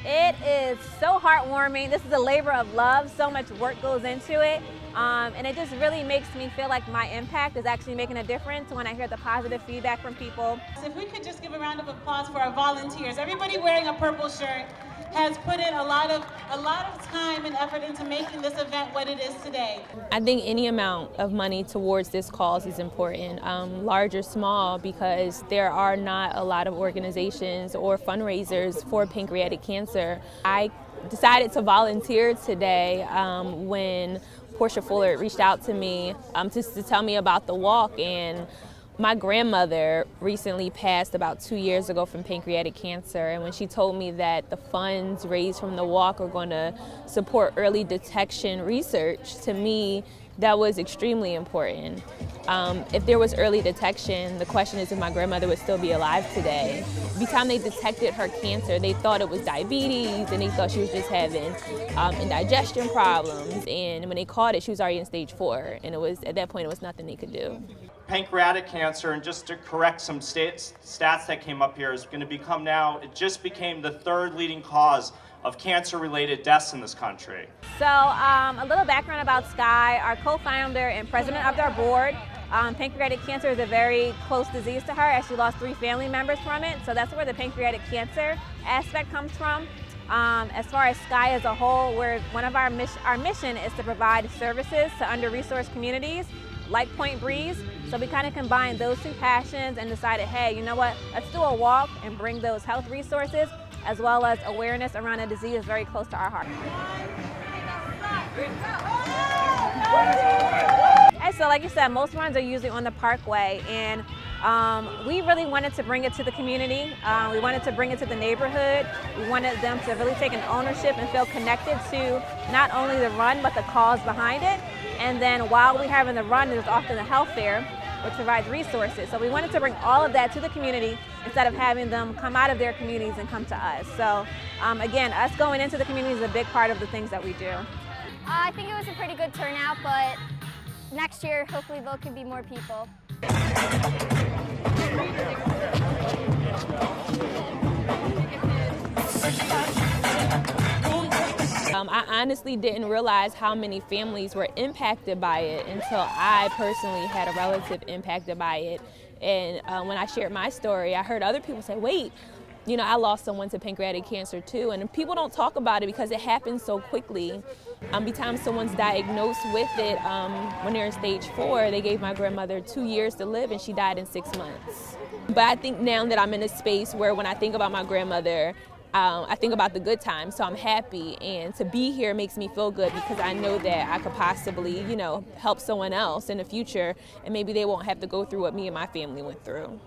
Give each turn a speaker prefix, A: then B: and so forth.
A: It is so heartwarming. This is a labor of love. So much work goes into it. And it just really makes me feel like my impact is actually making a difference when I hear the positive feedback from people.
B: If we could just give a round of applause for our volunteers. Everybody wearing a purple shirt has put in a lot of time and effort into making this event what it is today.
C: I think any amount of money towards this cause is important, large or small, because there are not a lot of organizations or fundraisers for pancreatic cancer. I decided to volunteer today when Portia Fuller reached out to me to tell me about the walk. And my grandmother recently passed about 2 years ago from pancreatic cancer, and when she told me that the funds raised from the walk are going to support early detection research, to me that was extremely important. If there was early detection, the question is if my grandmother would still be alive today. By the time they detected her cancer, they thought it was diabetes, and they thought she was just having indigestion problems. And when they caught it, she was already in stage 4, and at that point it was nothing they could do.
D: Pancreatic cancer, and just to correct some stats that came up here, is going to become now, it just became the 3rd leading cause of cancer-related deaths in this country.
A: So a little background about Sky, our co-founder and president of our board. Pancreatic cancer is a very close disease to her, as she lost 3 family members from it. So that's where the pancreatic cancer aspect comes from. As far as Sky as a whole, one of our mission is to provide services to under-resourced communities like Point Breeze. So we kind of combined those 2 passions and decided, hey, you know what, let's do a walk and bring those health resources as well as awareness around a disease very close to our heart. And so like you said, most runs are usually on the Parkway, and we really wanted to bring it to the community. We wanted to bring it to the neighborhood. We wanted them to really take an ownership and feel connected to not only the run, but the cause behind it. And then while we're having the run, there's often a health fair, which provides resources. So we wanted to bring all of that to the community instead of having them come out of their communities and come to us. So again, us going into the community is a big part of the things that we do.
E: I think it was a pretty good turnout, but next year, hopefully there can be more people.
C: I honestly didn't realize how many families were impacted by it until I personally had a relative impacted by it. And when I shared my story, I heard other people say, wait, you know, I lost someone to pancreatic cancer too. And people don't talk about it because it happens so quickly. By the time someone's diagnosed with it, when they're in stage 4, they gave my grandmother 2 years to live, and she died in 6 months. But I think now that I'm in a space where when I think about my grandmother, I think about the good times, so I'm happy, and to be here makes me feel good because I know that I could possibly, you know, help someone else in the future, and maybe they won't have to go through what me and my family went through.